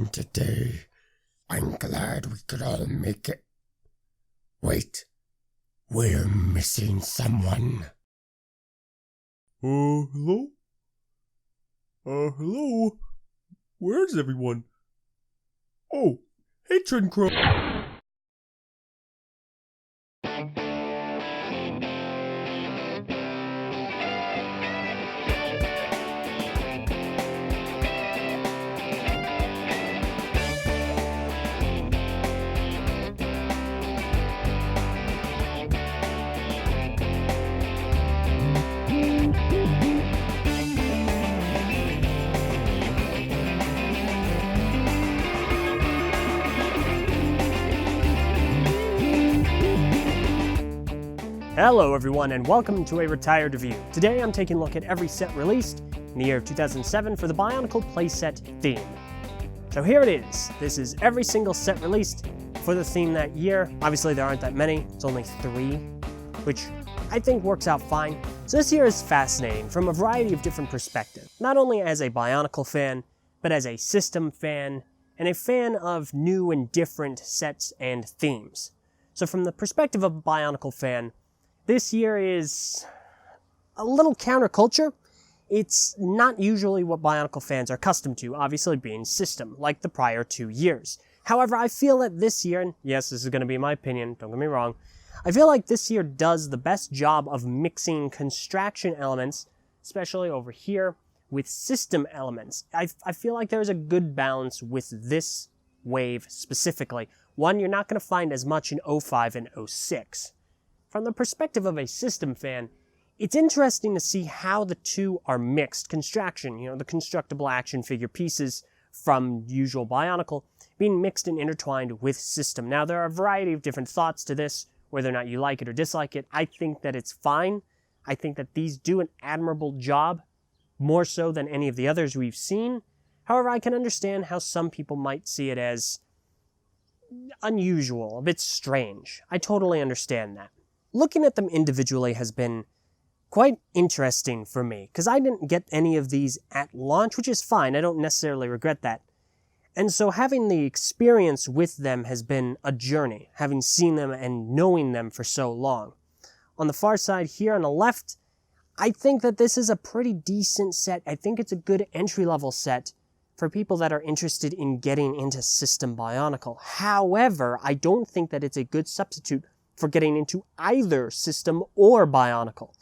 fun today. I'm glad we could all make it. Wait, we're missing someone. Hello? Hello? Where's everyone? Oh, hey, Crow. Hello everyone and welcome to a Retired Review. Today I'm taking a look at every set released in the year 2007 for the BIONICLE Playset theme. So here it is. This is every single set released for the theme that year. Obviously there aren't that many, it's only 3, which I think works out fine. So this year is fascinating from a variety of different perspectives. Not only as a BIONICLE fan, but as a system fan, and a fan of new and different sets and themes. So from the perspective of a BIONICLE fan, this year is a little counterculture. It's not usually what BIONICLE fans are accustomed to, obviously being system, like the prior 2 years. However, I feel that this year, and yes, this is going to be my opinion, don't get me wrong, I feel like this year does the best job of mixing construction elements, especially over here, with system elements. I feel like there's a good balance with this wave specifically. One you're not going to find as much in 05 and 06. From the perspective of a system fan, it's interesting to see how the two are mixed. Construction, the constructible action figure pieces from usual BIONICLE, being mixed and intertwined with system. Now, there are a variety of different thoughts to this, whether or not you like it or dislike it. I think that it's fine. I think that these do an admirable job, more so than any of the others we've seen. However, I can understand how some people might see it as unusual, a bit strange. I totally understand that. Looking at them individually has been quite interesting for me, because I didn't get any of these at launch, which is fine, I don't necessarily regret that. And so having the experience with them has been a journey, having seen them and knowing them for so long. On the far side here on the left, I think that this is a pretty decent set. I think it's a good entry-level set for people that are interested in getting into system BIONICLE. However, I don't think that it's a good substitute for getting into either system or BIONICLE.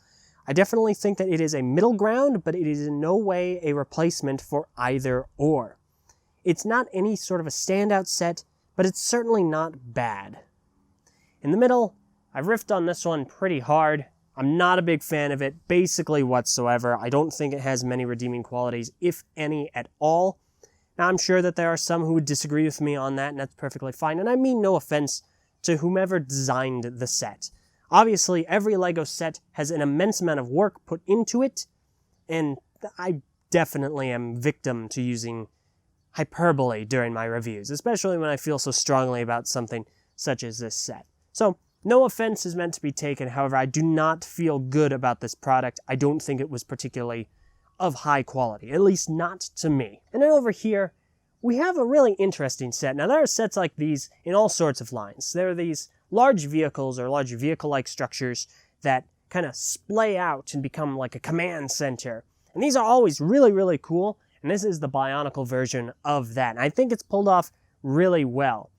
I definitely think that it is a middle ground, but it is in no way a replacement for either or. It's not any sort of a standout set, but it's certainly not bad. In the middle, I've riffed on this one pretty hard. I'm not a big fan of it, basically whatsoever. I don't think it has many redeeming qualities, if any at all. Now, I'm sure that there are some who would disagree with me on that, and that's perfectly fine. And I mean no offense to whomever designed the set. Obviously, every LEGO set has an immense amount of work put into it, and I definitely am victim to using hyperbole during my reviews, especially when I feel so strongly about something such as this set. So, no offense is meant to be taken, however, I do not feel good about this product. I don't think it was particularly of high quality, at least not to me. And then over here, we have a really interesting set. Now, there are sets like these in all sorts of lines. There are these large vehicles or large vehicle-like structures that kind of splay out and become like a command center. And these are always really, really cool. And this is the BIONICLE version of that. And I think it's pulled off really well.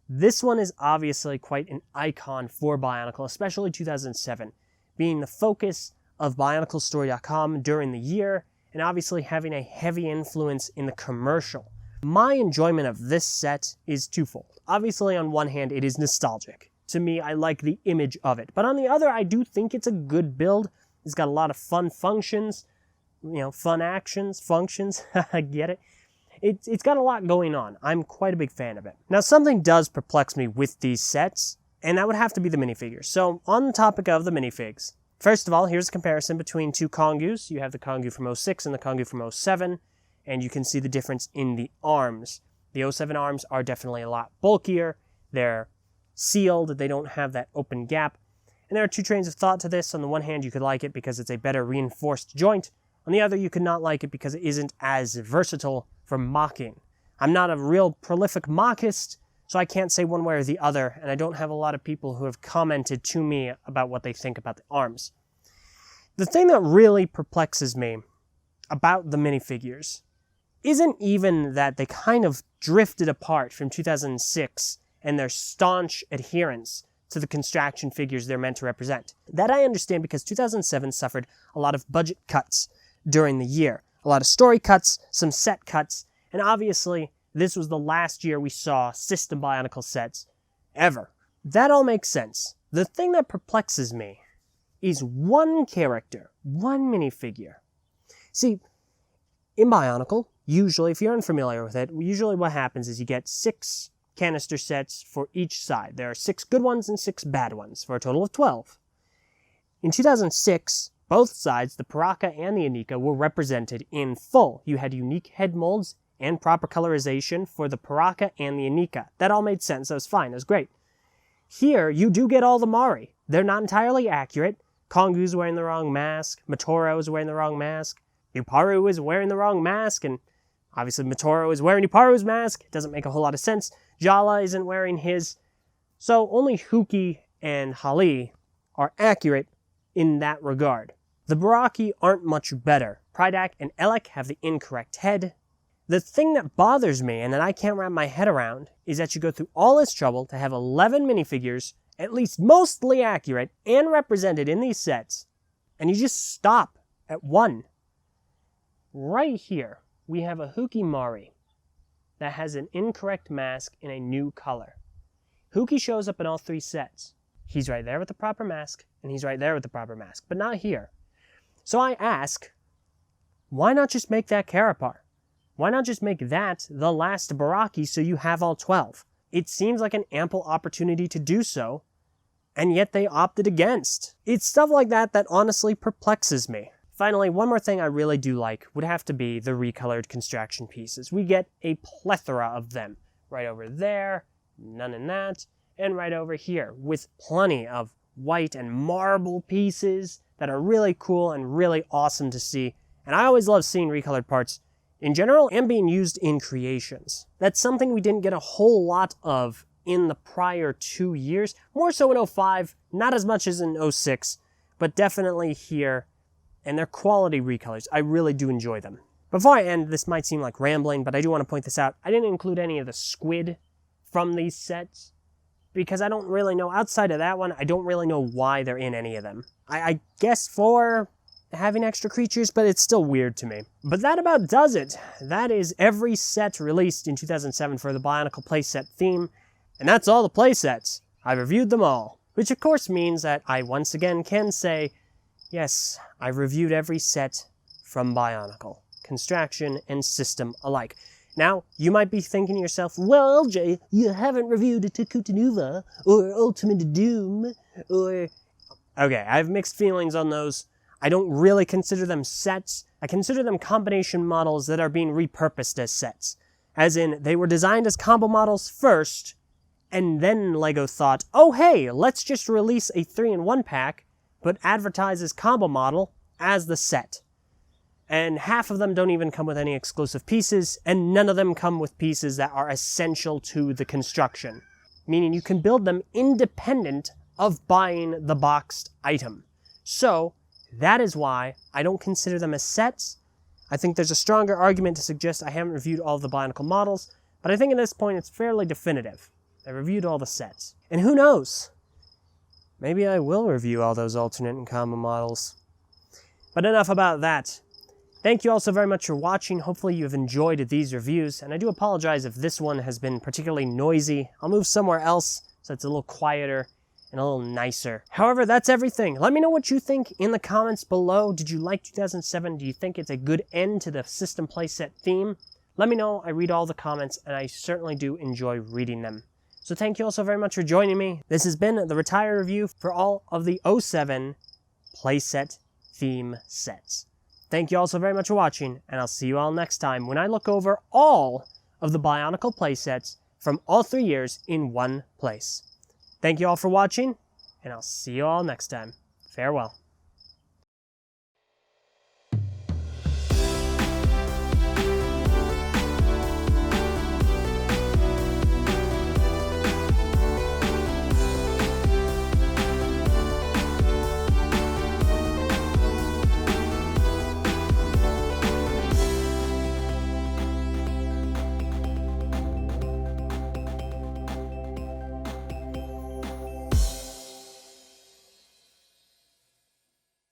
This one is obviously quite an icon for BIONICLE, especially 2007, being the focus of BionicleStory.com during the year, and obviously having a heavy influence in the commercial. My enjoyment of this set is twofold. Obviously, on one hand, it is nostalgic. To me, I like the image of it. But on the other, I do think it's a good build. It's got a lot of fun functions, fun actions, functions, I get it. It's got a lot going on. I'm quite a big fan of it. Now, something does perplex me with these sets, and that would have to be the minifigures. So, on the topic of the minifigs, first of all, here's a comparison between two Kongus. You have the Kongu from 06 and the Kongu from 07. And you can see the difference in the arms. The 07 arms are definitely a lot bulkier. They're sealed. They don't have that open gap. And there are two trains of thought to this. On the one hand, you could like it because it's a better reinforced joint. On the other, you could not like it because it isn't as versatile for mocking. I'm not a real prolific mockist, so I can't say one way or the other, and I don't have a lot of people who have commented to me about what they think about the arms. The thing that really perplexes me about the minifigures isn't even that they kind of drifted apart from 2006 and their staunch adherence to the construction figures they're meant to represent. That I understand because 2007 suffered a lot of budget cuts during the year. A lot of story cuts, some set cuts, and obviously this was the last year we saw System Bionicle sets ever. That all makes sense. The thing that perplexes me is one character, one minifigure. See, in Bionicle, usually, if you're unfamiliar with it, usually what happens is you get 6 canister sets for each side. There are 6 good ones and 6 bad ones, for a total of 12. In 2006, both sides, the Paraka and the Anika, were represented in full. You had unique head molds and proper colorization for the Paraka and the Anika. That all made sense. That was fine. That was great. Here, you do get all the Mari. They're not entirely accurate. Kongu's wearing the wrong mask. Motoro is wearing the wrong mask. Yuparu is wearing the wrong mask, and obviously Motoro is wearing Yuparu's mask. It doesn't make a whole lot of sense. Jala isn't wearing his. So only Huki and Hali are accurate in that regard. The Baraki aren't much better. Prydak and Elek have the incorrect head. The thing that bothers me, and that I can't wrap my head around, is that you go through all this trouble to have 11 minifigures, at least mostly accurate and represented in these sets, and you just stop at 1. Right here, we have a Huki Mari that has an incorrect mask in a new color. Huki shows up in all 3 sets. He's right there with the proper mask, and he's right there with the proper mask, but not here. So I ask, why not just make that Karapar? Why not just make that the last Baraki so you have all 12? It seems like an ample opportunity to do so, and yet they opted against. It's stuff like that that honestly perplexes me. Finally, one more thing I really do like would have to be the recolored construction pieces. We get a plethora of them. Right over there, none in that, and right over here, with plenty of white and marble pieces that are really cool and really awesome to see. And I always love seeing recolored parts in general and being used in creations. That's something we didn't get a whole lot of in the prior 2 years. More so in 05, not as much as in 06, but definitely here. And they're quality recolors. I really do enjoy them. Before I end, this might seem like rambling, but I do want to point this out. I didn't include any of the squid from these sets, because I don't really know, outside of that one, I don't really know why they're in any of them. I guess for having extra creatures, but it's still weird to me. But that about does it. That is every set released in 2007 for the BIONICLE Playset theme, and that's all the playsets. I reviewed them all, which of course means that I once again can say, yes, I've reviewed every set from BIONICLE, construction and system alike. Now, you might be thinking to yourself, well, Eljay, you haven't reviewed a Takutanova, or Ultimate Doom, or... Okay, I have mixed feelings on those. I don't really consider them sets. I consider them combination models that are being repurposed as sets. As in, they were designed as combo models first, and then LEGO thought, oh hey, let's just release a 3-in-1 pack, but advertise as combo model as the set. And half of them don't even come with any exclusive pieces, and none of them come with pieces that are essential to the construction. Meaning you can build them independent of buying the boxed item. So, that is why I don't consider them as sets. I think there's a stronger argument to suggest I haven't reviewed all of the BIONICLE models, but I think at this point it's fairly definitive. I reviewed all the sets. And who knows? Maybe I will review all those alternate and combo models. But enough about that. Thank you all so very much for watching. Hopefully you've enjoyed these reviews, and I do apologize if this one has been particularly noisy. I'll move somewhere else so it's a little quieter and a little nicer. However, that's everything. Let me know what you think in the comments below. Did you like 2007? Do you think it's a good end to the System Playset theme? Let me know. I read all the comments, and I certainly do enjoy reading them. So thank you all so very much for joining me. This has been the Retire Review for all of the 07 Playset theme sets. Thank you all so very much for watching, and I'll see you all next time when I look over all of the BIONICLE playsets from all 3 years in one place. Thank you all for watching, and I'll see you all next time. Farewell.